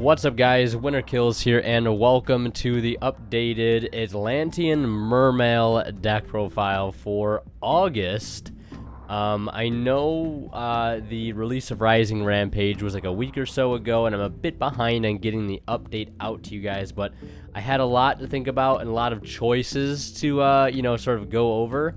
What's up, guys? Winner Kills here, and welcome to the updated Atlantean Mermail deck profile for August. I know the release of Rising Rampage was like a week or so ago, and I'm a bit behind on getting the update out to you guys, but I had a lot to think about and a lot of choices to, sort of go over.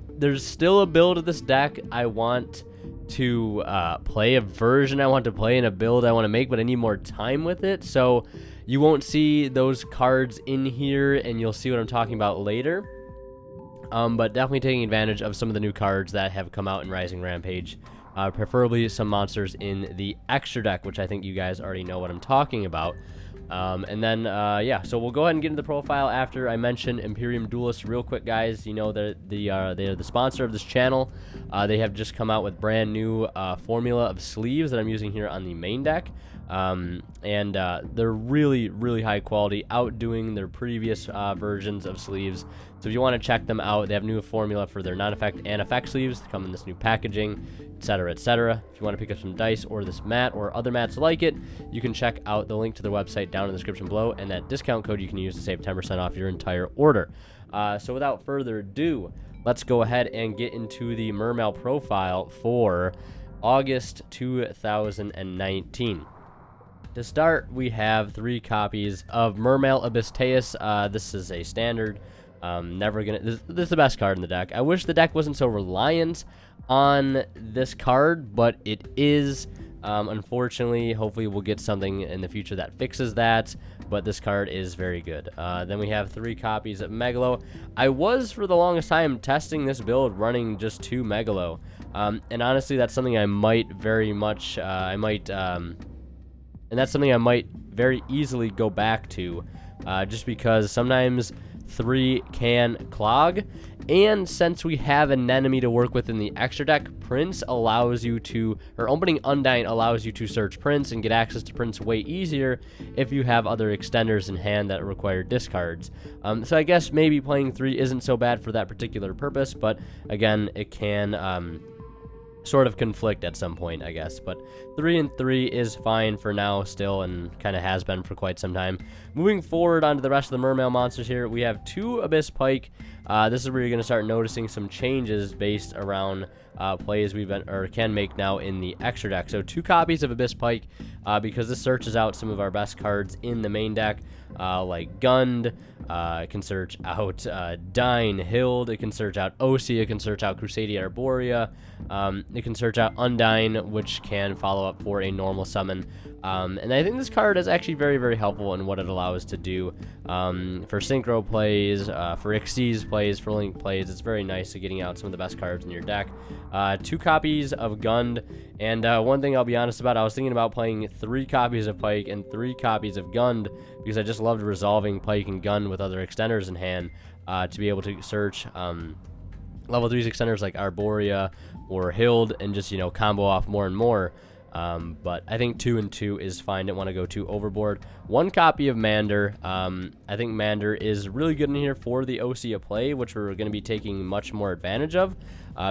There's still a build of this deck I want to play, a version I want to play, and a build I want to make, but I need more time with it, so you won't see those cards in here, and you'll see what I'm talking about later. But definitely taking advantage of some of the new cards that have come out in Rising Rampage, preferably some monsters in the extra deck, which I think you guys already know what I'm talking about. And then, so we'll go ahead and get into the profile after I mention Imperium Duelist real quick, guys. You know, they're the sponsor of this channel. They have just come out with brand new formula of sleeves that I'm using here on the main deck. They're really, really high quality, outdoing their previous versions of sleeves. So if you want to check them out, they have new formula for their non-effect and effect sleeves. They come in this new packaging, etc., etc. If you want to pick up some dice or this mat or other mats like it, you can check out the link to their website down in the description below, and that discount code you can use to save 10% off your entire order. So without further ado, let's go ahead and get into the Mermail profile for August 2019. To start, we have 3 copies of Mermail Abysteus. This is a standard. This is the best card in the deck. I wish the deck wasn't so reliant on this card, but it is. Unfortunately, hopefully we'll get something in the future that fixes that, but this card is very good. Then we have 3 copies of Megalo. I was, for the longest time, testing this build running just 2 Megalo. And honestly, that's something I might very much, and that's something I might very easily go back to, just because sometimes 3 can clog, and since we have an enemy to work with in the extra deck, Prince allows you to, or opening Undyne allows you to search Prince and get access to Prince way easier if you have other extenders in hand that require discards. So I guess maybe playing 3 isn't so bad for that particular purpose, but again, it can sort of conflict at some point, I guess. But 3 and 3 is fine for now still, and kind of has been for quite some time. Moving forward onto the rest of the Mermail monsters here, we have 2 Abyss Pike. This is where you're going to start noticing some changes based around plays we've been, or can make now in the extra deck. So 2 copies of Abyss Pike, because this searches out some of our best cards in the main deck, like Gund. It can search out Dine, Hild. It can search out Osea. It can search out Crusadia Arborea. It can search out Undyne, which can follow up for a normal summon. And I think this card is actually very, very helpful in what it allows to do for Synchro plays, for Xyz plays, for Link plays. It's very nice to getting out some of the best cards in your deck. 2 copies of Gund, and one thing I'll be honest about, I was thinking about playing 3 copies of Pike and 3 copies of Gund, because I just loved resolving Pike and Gund with other extenders in hand, to be able to search level 3's extenders like Arborea or Hild and just, combo off more and more. But I think 2 and 2 is fine. Didn't want to go too overboard. 1 copy of Mander. I think Mander is really good in here for the Osea play, which we're going to be taking much more advantage of,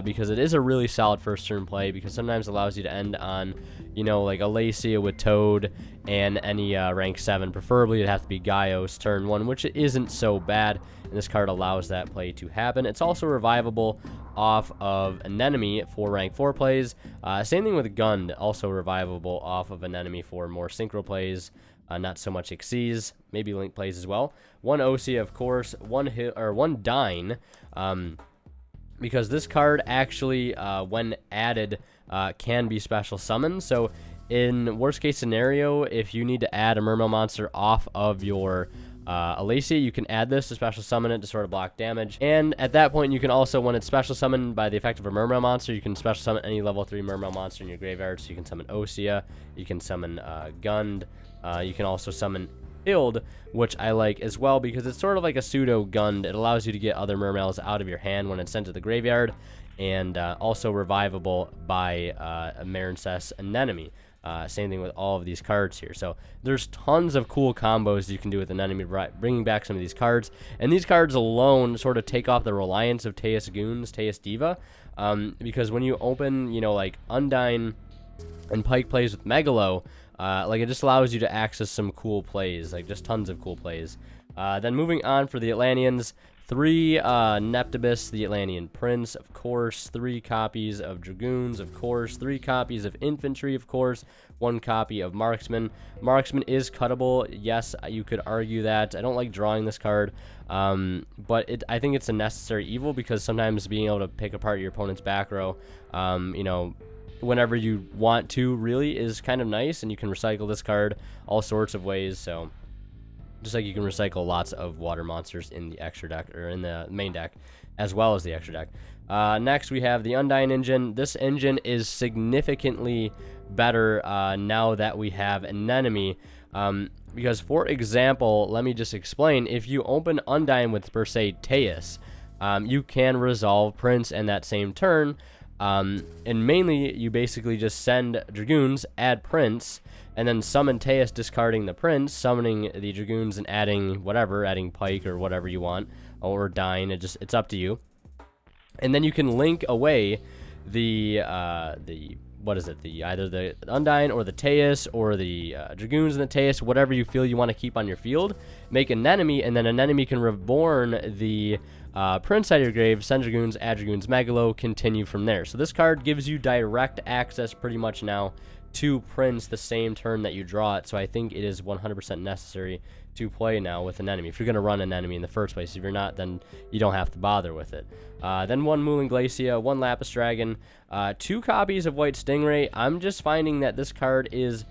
because it is a really solid first turn play, because sometimes it allows you to end on, like Alacia with Toad and any rank 7. Preferably it'd have to be Gaios turn 1, which isn't so bad, and this card allows that play to happen. It's also revivable off of an enemy for rank 4 plays. Same thing with Gund, also revivable off of an enemy for more Synchro plays. Not so much Xyz, maybe Link plays as well. 1 Osea, of course, 1 Dine, because this card actually, when added, can be special summoned. So in worst case scenario, if you need to add a Mermail monster off of your Alacia, you can add this to special summon it to sort of block damage. And at that point, you can also, when it's special summoned by the effect of a Mermail monster, you can special summon any level 3 Mermail monster in your graveyard. So you can summon Osea, you can summon Gund, you can also summon Hild, which I like as well, because it's sort of like a pseudo Gund. It allows you to get other Mermails out of your hand when it's sent to the graveyard, and also revivable by a Marincess, an enemy. Same thing with all of these cards here. So there's tons of cool combos you can do with an enemy, bringing back some of these cards. And these cards alone sort of take off the reliance of Teus Goons, Teus Diva, because when you open, like Undyne and Pike plays with Megalo, Like, it just allows you to access some cool plays, like just tons of cool plays. Then moving on for the Atlanteans, 3 Neptibus, the Atlantean Prince, of course, 3 copies of Dragoons, of course, 3 copies of Infantry, of course, 1 copy of Marksman. Marksman is cuttable. Yes, you could argue that. I don't like drawing this card, but I think it's a necessary evil, because sometimes being able to pick apart your opponent's back row, you know, whenever you want to, really is kind of nice, and you can recycle this card all sorts of ways. So just like you can recycle lots of water monsters in the extra deck, or in the main deck, as well as the extra deck. Next, we have the Undyne engine. This engine is significantly better now that we have an enemy. Because, for example, let me just explain. If you open Undyne with, per se, Teus, you can resolve Prince in that same turn. And mainly, you basically just send Dragoons, add Prince, and then summon Teus, discarding the Prince, summoning the Dragoons, and adding whatever, adding Pike or whatever you want, or Dyne. It's up to you. And then you can link away the what is it? Either the Undyne or the Teus or the Dragoons and the Teus, whatever you feel you want to keep on your field. Make an enemy, and then an enemy can reborn the Prince out of your grave, send Dragoons, add Dragoons, Megalo, continue from there. So this card gives you direct access pretty much now to Prince the same turn that you draw it. So I think it is 100% necessary to play now with an enemy, if you're going to run an enemy in the first place. If you're not, then you don't have to bother with it. Then 1 Mooling Glacia, 1 Lapis Dragon, 2 copies of White Stingray. I'm just finding that this card is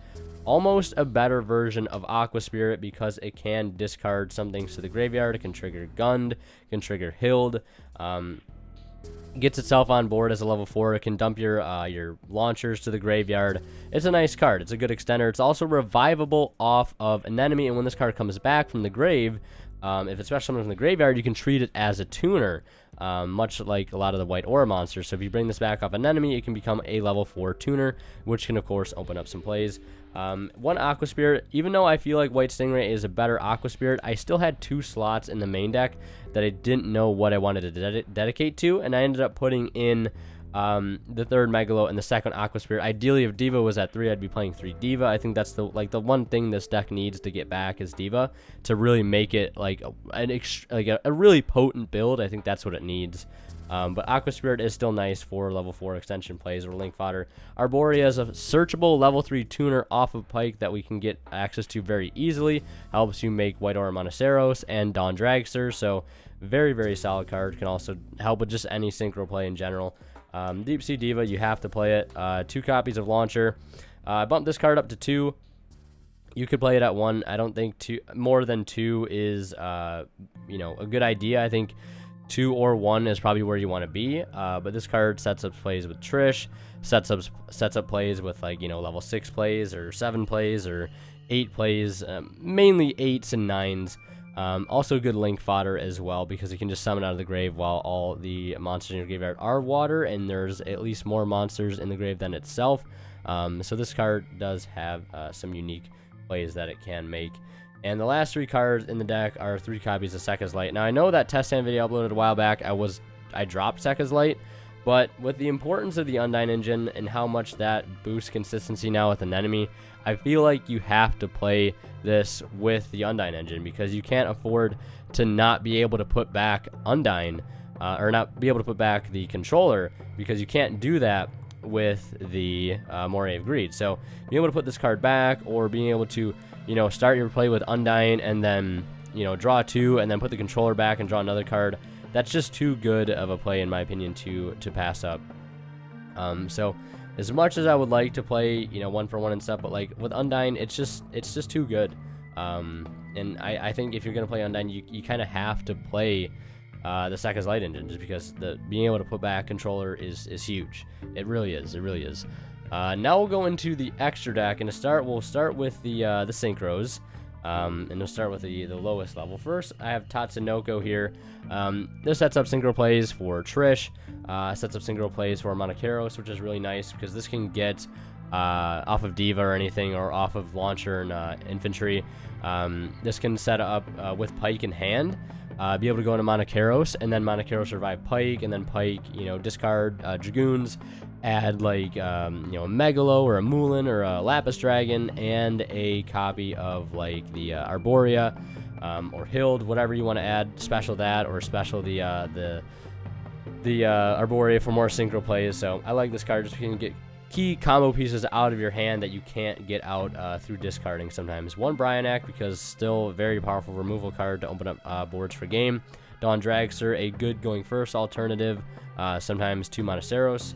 almost a better version of Aqua Spirit, because it can discard some things to the graveyard. It can trigger Gund, can trigger Hild, gets itself on board as a level 4. It can dump your launchers to the graveyard. It's a nice card. It's a good extender. It's also revivable off of an enemy, and when this card comes back from the grave, if it's special summoned from the graveyard, you can treat it as a tuner, much like a lot of the white aura monsters. So if you bring this back off an enemy, it can become a level 4 tuner, which can, of course, open up some plays. 1 Aqua Spirit. Even though I feel like White Stingray is a better Aqua Spirit, I still had 2 slots in the main deck that I didn't know what I wanted to dedicate to, and I ended up putting in the 3rd Megalo and the 2nd Aqua Spirit. Ideally, if Diva was at 3, I'd be playing 3 Diva. I think that's the one thing this deck needs to get back is Diva, to really make it like a really potent build. I think that's what it needs. But Aqua Spirit is still nice for level 4 extension plays or link fodder. Arborea is a searchable level 3 tuner off of Pike that we can get access to very easily. Helps you make White Aura Monoceros and Dawn Dragster. So very, very solid card. Can also help with just any synchro play in general. Deep Sea Diva, you have to play it. 2 copies of Launcher. I bumped this card up to 2. You could play it at 1. I don't think more than 2 is a good idea. I think 2 or 1 is probably where you want to be. But this card sets up plays with Trish, sets up plays with level 6 plays or 7 plays or 8 plays, mainly 8s and 9s. Also good link fodder as well, because you can just summon out of the grave while all the monsters in your graveyard are water, and there's at least more monsters in the grave than itself. So this card does have some unique plays that it can make. And the last 3 cards in the deck are 3 copies of Sekka's Light. Now, I know that test stand video I uploaded a while back, I dropped Sekka's Light, but with the importance of the Undyne engine and how much that boosts consistency now with an enemy, I feel like you have to play this with the Undyne engine, because you can't afford to not be able to put back Undyne, or not be able to put back the controller, because you can't do that with the Moray of Greed. So being able to put this card back, or being able to start your play with Undyne and then draw 2 and then put the controller back and draw another card, that's just too good of a play, in my opinion, to pass up. So as much as I would like to play 1 for 1 and stuff, but like with Undyne, it's just too good. And I think if you're gonna play Undyne, you kind of have to play the Sekka's Light engine, just because being able to put back controller is huge. It really is. Now we'll go into the extra deck, and we'll start with the synchros, and we'll start with the lowest level. First, I have Tatsunoko here. This sets up synchro plays for Trish, sets up synchro plays for Monoceros, which is really nice, because this can get off of Diva or anything, or off of Launcher and Infantry. This can set up with Pike in hand, be able to go into Monocaros, and then Monocaros revive Pike, and then Pike, you know, discard Dragoons, add like, you know, a Megalo or a Moulin or a Lapis Dragon, and a copy of like the Arborea, or Hild, whatever you want to add, special that, or special the Arborea for more synchro plays. So I like this card just because you can get key combo pieces out of your hand that you can't get out through discarding sometimes. One Brionac, because still a very powerful removal card to open up boards for game. Dawn Dragster, a good going first alternative, sometimes 2 Monoceros.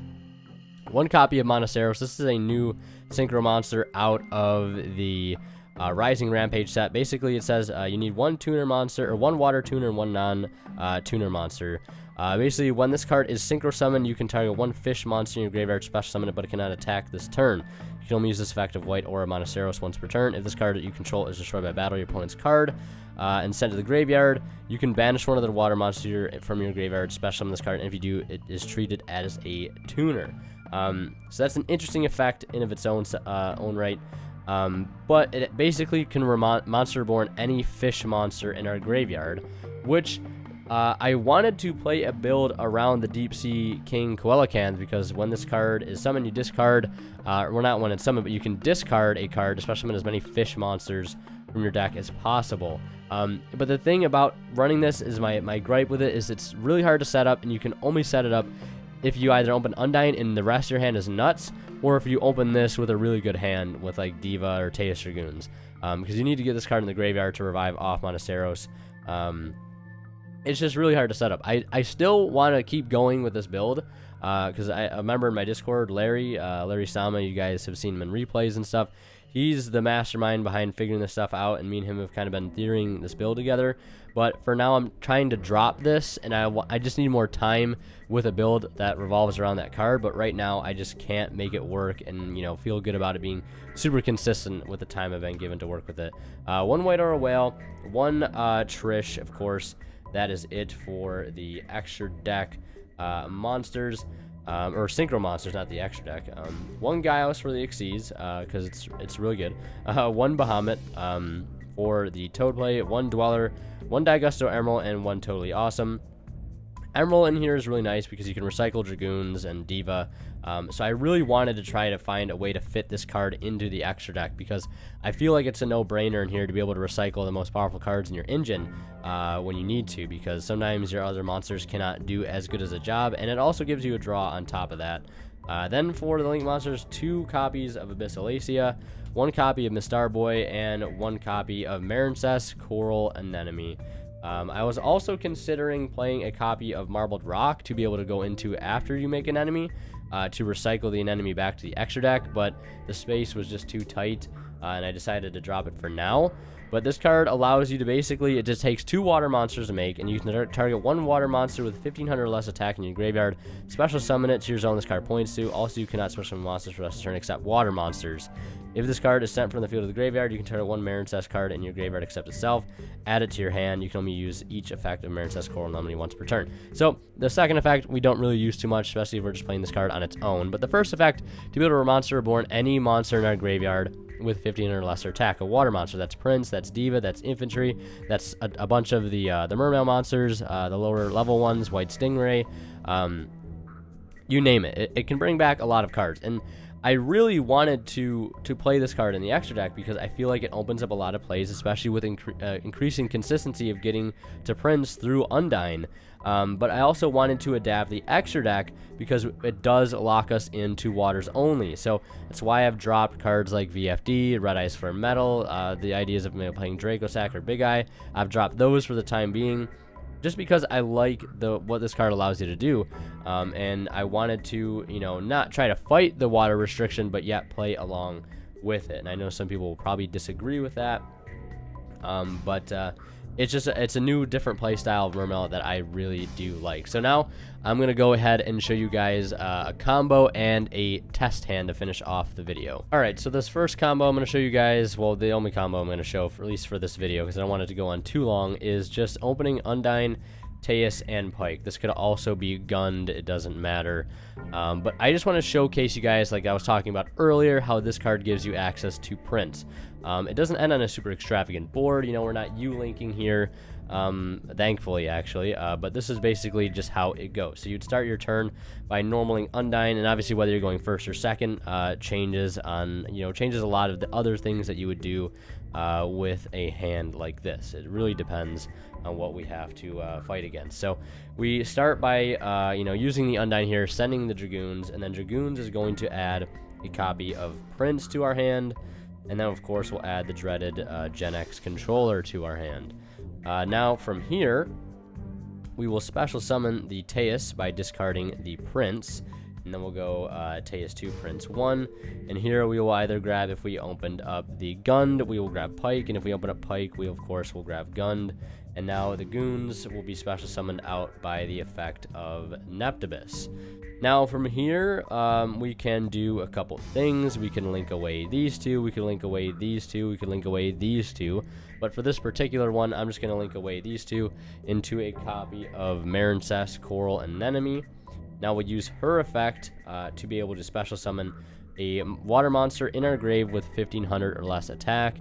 One copy of Monoceros. This is a new synchro monster out of the Rising Rampage set. Basically, it says you need 1 tuner monster, or 1 water tuner and 1 non-tuner monster. Basically, when this card is synchro summoned, you can target 1 fish monster in your graveyard, special summon it, but it cannot attack this turn. You can only use this effect of white or Monoceros once per turn. If this card that you control is destroyed by battle, your opponent's card, and sent to the graveyard, you can banish one of the water monster from your graveyard, special summon this card, and if you do, it is treated as a tuner. So that's an interesting effect in of its own right. But it basically can monster reborn any fish monster in our graveyard, which I wanted to play a build around the Deep Sea King Coelacanth, because when this card is summoned, you discard, well, not when it's summoned, but you can discard a card to special summon as many fish monsters from your deck as possible. But the thing about running this is my gripe with it is it's really hard to set up, and you can only set it up if you either open Undyne and the rest of your hand is nuts, or if you open this with a really good hand with like Diva or Teus Dragoons, because you need to get this card in the graveyard to revive off Monoceros. It's just really hard to set up. I still want to keep going with this build, because I remember in my Discord, Larry Sama, you guys have seen him in replays and stuff. He's the mastermind behind figuring this stuff out, and me and him have kind of been theorying this build together. But for now, I'm trying to drop this, and I just need more time with a build that revolves around that card. But right now, I just can't make it work and, you know, feel good about it being super consistent with the time I've been given to work with it. 1 White Aura Whale, 1 Trish, of course. That is it for the extra deck monsters. Or synchro monsters, not the extra deck. 1 Gaios for the Xyz, because it's really good. 1 Bahamut for the Toad play. 1 Dweller, 1 Daigusto Emerald, and 1 Totally Awesome. Emerald in here is really nice because you can recycle Dragoons and Diva. So I really wanted to try to find a way to fit this card into the extra deck, because I feel like it's a no-brainer in here to be able to recycle the most powerful cards in your engine when you need to, because sometimes your other monsters cannot do as good as a job, and it also gives you a draw on top of that. Then for the Link monsters, 2 copies of Abyss Alacia, 1 copy of Mistar Boy, and 1 copy of Marincess, Coral Anemone. I was also considering playing a copy of Marbled Rock to be able to go into after you make an enemy, to recycle the enemy back to the extra deck, but the space was just too tight, and I decided to drop it for now. But this card allows you to basically, it just takes 2 water monsters to make, and you can target 1 water monster with 1500 or less attack in your graveyard, special summon it to your zone this card points to. Also, you cannot special summon monsters for the rest of the turn except water monsters. If this card is sent from the field to the graveyard, you can target 1 Marincess card in your graveyard except itself, add it to your hand. You can only use each effect of Marincess Coral Anemone once per turn. So the second effect we don't really use too much, especially if we're just playing this card on its own. But the first effect, to be able to monster reborn any monster in our graveyard with 15 or lesser attack. A water monster, that's Prince, that's Diva, that's Infantry, that's a bunch of the Mermail monsters, the lower level ones, White Stingray, you name it. It can bring back a lot of cards, and I really wanted to play this card in the extra deck because I feel like it opens up a lot of plays, especially with increasing consistency of getting to Prince through Undyne. But I also wanted to adapt the extra deck because it does lock us into waters only. So that's why I've dropped cards like VFD, Red Eyes for Metal, the ideas of playing Dracosac or Big Eye. I've dropped those for the time being, just because I like what this card allows you to do, and I wanted to, you know, not try to fight the water restriction, but yet play along with it. And I know some people will probably disagree with that, but it's a new, different play style of Mermail that I really do like. So now I'm gonna go ahead and show you guys a combo and a test hand to finish off the video. All right, so this first combo I'm gonna show you guys, well, the only combo I'm gonna show, for, at least for this video, because I don't want it to go on too long, is just opening Undyne, Teus, and Pike. This could also be gunned, it doesn't matter. But I just want to showcase you guys, like I was talking about earlier, how this card gives you access to Prince. It doesn't end on a super extravagant board, you know, we're not U-linking here. thankfully, actually. But this is basically just how it goes. So you'd start your turn by normaling Undyne, and obviously whether you're going first or second changes a lot of the other things that you would do with a hand like this. It really depends on what we have to fight against. So we start by using the Undyne here, sending the Dragoons, and then Dragoons is going to add a copy of Prince to our hand, and then of course we'll add the dreaded Gen X controller to our hand. Now from here, we will special summon the Teus by discarding the Prince, and then we'll go Teus 2, Prince 1, and here we will either grab, if we opened up the Gund, we will grab Pike, and if we open up Pike, we of course will grab Gund, and now the Goons will be special summoned out by the effect of Neptibus. Now from here, we can do a couple things. We can link away these two, we can link away these two, we can link away these two, but for this particular one, I'm just going to link away these two into a copy of Marincess, Coral, and Anemone. Now we'll use her effect to be able to special summon a water monster in our grave with 1500 or less attack.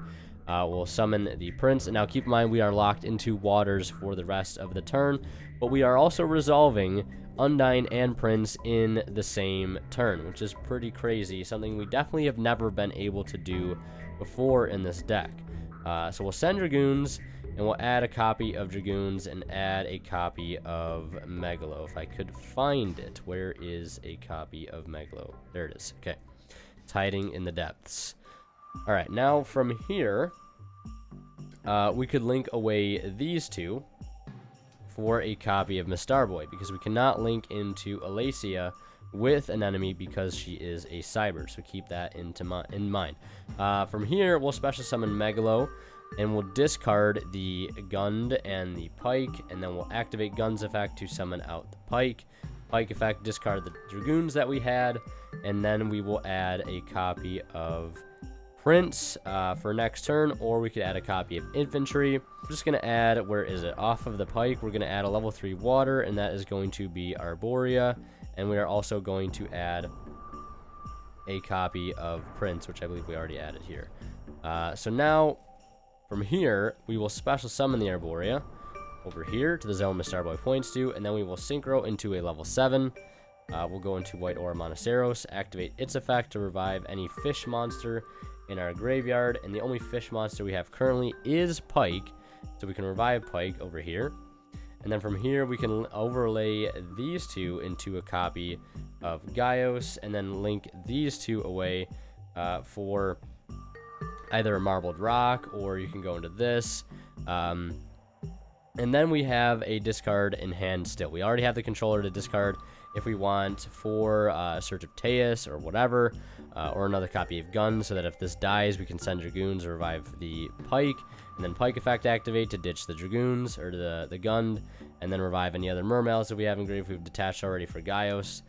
We'll summon the Prince, and now keep in mind we are locked into waters for the rest of the turn, but we are also resolving Undyne and Prince in the same turn, which is pretty crazy, something we definitely have never been able to do before in this deck. So we'll send Dragoons, and we'll add a copy of Dragoons and add a copy of Megalo. If I could find it, where is a copy of Megalo? There it is. Okay, it's hiding in the depths. All right, now from here, we could link away these two for a copy of Miss Starboy, because we cannot link into Alacia with an enemy because she is a cyber, so keep that in mind. From here, we'll special summon Megalo, and we'll discard the Gund and the Pike, and then we'll activate Gund's effect to summon out the Pike. Pike effect, discard the Dragoons that we had, and then we will add a copy of Prince for next turn, or we could add a copy of Infantry. We're just going to add, where is it? Off of the Pike, we're going to add a level 3 water, and that is going to be Arborea, and we are also going to add a copy of Prince, which I believe we already added here. So now, from here, we will special summon the Arborea over here to the zone Miss Starboy points to, and then we will Synchro into a level 7. We'll go into White Aura Monoceros, activate its effect to revive any fish monster in our graveyard, and the only fish monster we have currently is Pike, so we can revive Pike over here. And then from here, we can overlay these two into a copy of Gaios, and then link these two away for either a Marbled Rock, or you can go into this. And then we have a discard in hand still. We already have the controller to discard if we want for Search of Teus or whatever, or another copy of Gun, so that if this dies, we can send Dragoons or revive the Pike, and then Pike effect activate to ditch the Dragoons or the Gun, and then revive any other Mermails that we have in grave we've detached already for Gaios.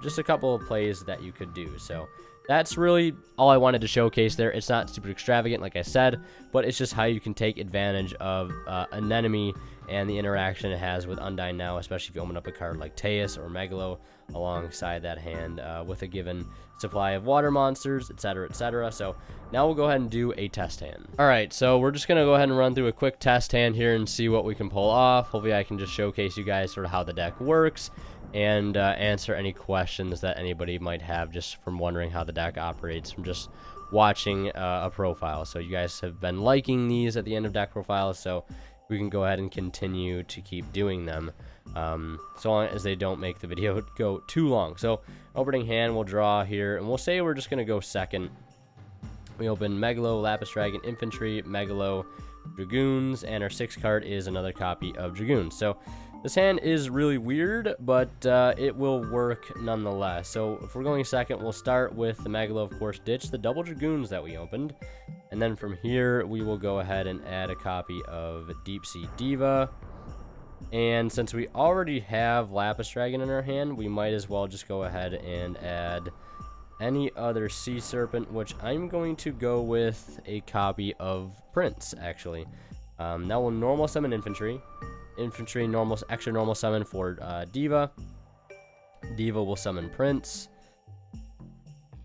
Just a couple of plays that you could do. So that's really all I wanted to showcase there. It's not super extravagant, like I said, but it's just how you can take advantage of an enemy and the interaction it has with Undyne now, especially if you open up a card like Teus or Megalo alongside that hand with a given supply of water monsters, etc., etc. So now we'll go ahead and do a test hand. All right, so we're just going to go ahead and run through a quick test hand here and see what we can pull off. Hopefully I can just showcase you guys sort of how the deck works and answer any questions that anybody might have just from wondering how the deck operates from just watching a profile. So you guys have been liking these at the end of deck profiles, so we can go ahead and continue to keep doing them so long as they don't make the video go too long. So opening hand, we'll draw here, and we'll say we're just going to go second. We open Megalo, Lapis Dragon, Infantry, Megalo, Dragoons, and our 6th card is another copy of Dragoons. So this hand is really weird, but it will work nonetheless. So if we're going second, we'll start with the Megalo, of course, ditch the double Dragoons that we opened. And then from here, we will go ahead and add a copy of Deep Sea Diva. And since we already have Lapis Dragon in our hand, we might as well just go ahead and add any other Sea Serpent, which I'm going to go with a copy of Prince, actually. Now we'll normal summon Infantry. Infantry, extra normal summon for Diva. Diva will summon Prince.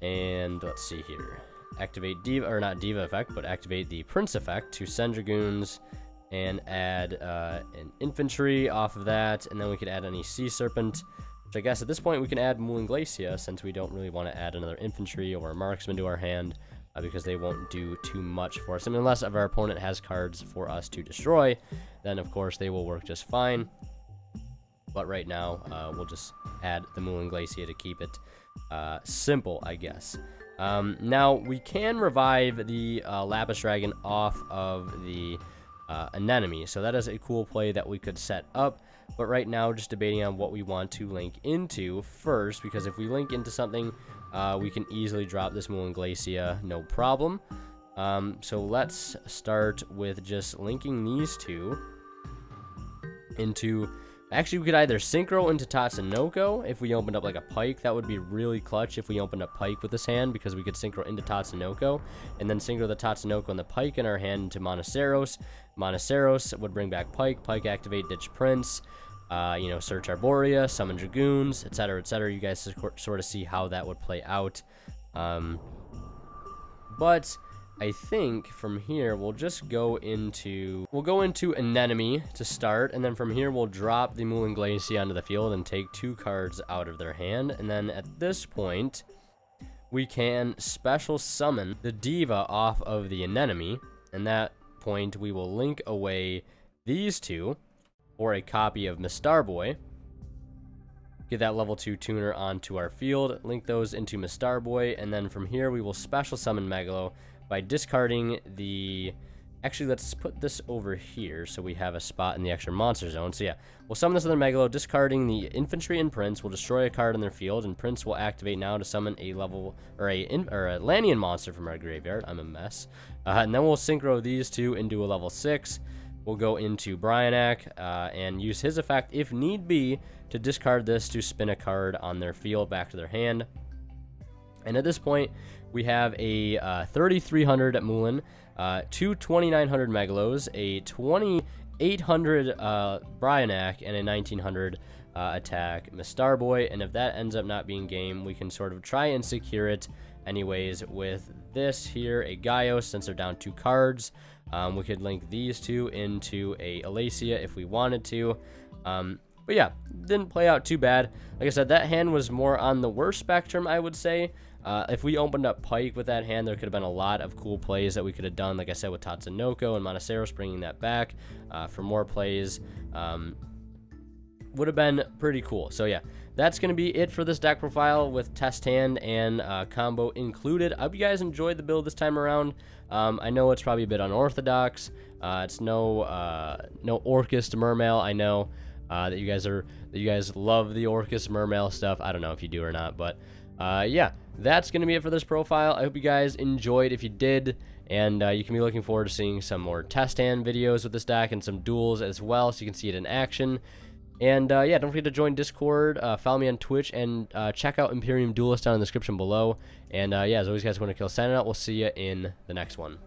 And let's see here. Activate Diva, or not Diva effect, but activate the Prince effect to send Dragoons and add an infantry off of that, and then we could add any sea serpent, which I guess at this point we can add Mooling Glacia, since we don't really want to add another infantry or a marksman to our hand, because they won't do too much for us. I mean, unless if our opponent has cards for us to destroy, then of course they will work just fine. But right now, we'll just add the Mooling Glacia to keep it simple, I guess. Now, we can revive the Lapis Dragon off of the anemone, so that is a cool play that we could set up. But right now, just debating on what we want to link into first, because if we link into something, we can easily drop this Mooling Glacia, no problem. So let's start with just linking these two into... Actually, we could either Synchro into Tatsunoko if we opened up like a Pike. That would be really clutch if we opened up Pike with this hand, because we could Synchro into Tatsunoko, and then Synchro the Tatsunoko and the Pike in our hand into Monoceros. Monoceros would bring back Pike. Pike activate Ditch Prince. You know, Search Arborea, Summon Dragoons, etc., etc. You guys sort of see how that would play out. But I think from here we'll just go into Anemone to start, and then from here we'll drop the Mooling Glacia onto the field and take 2 cards out of their hand, and then at this point we can special summon the Diva off of the Anemone, and that point we will link away these 2 or a copy of Mistarboy. Get that level 2 tuner onto our field, link those into Mistarboy, and then from here we will special summon Megalo by discarding the... Actually, let's put this over here so we have a spot in the extra monster zone. So yeah, we'll summon this other Megalo, discarding the infantry and Prince. We'll destroy a card in their field, and Prince will activate now to summon a level or a Atlantean monster from our graveyard. I'm a mess. And then we'll synchro these 2 into a level 6. We'll go into Bryanak and use his effect, if need be, to discard this to spin a card on their field back to their hand. And at this point, we have a 3,300 Moulin, 2 2,900 Megalos, a 2,800 Bryanak, and a 1,900 attack Mistarboy. And if that ends up not being game, we can sort of try and secure it anyways with this here, a Gaios, since they're down 2 cards. We could link these 2 into a Alacia if we wanted to. But yeah, didn't play out too bad. Like I said, that hand was more on the worst spectrum, I would say. If we opened up Pike with that hand, there could have been a lot of cool plays that we could have done, like I said, with Tatsunoko and Monoceros, bringing that back for more plays. Would have been pretty cool. So yeah, that's going to be it for this deck profile with test hand and combo included. I hope you guys enjoyed the build this time around. I know it's probably a bit unorthodox. It's no Orcust Mermail. I know that you guys love the Orcust Mermail stuff. I don't know if you do or not, but yeah, that's going to be it for this profile. I hope you guys enjoyed. If you did, and you can be looking forward to seeing some more test hand videos with this deck and some duels as well, so you can see it in action. And yeah, don't forget to join Discord, follow me on Twitch, and check out Imperium Duelist down in the description below. And yeah, as always, guys, want to kill signing out. We'll see you in the next one.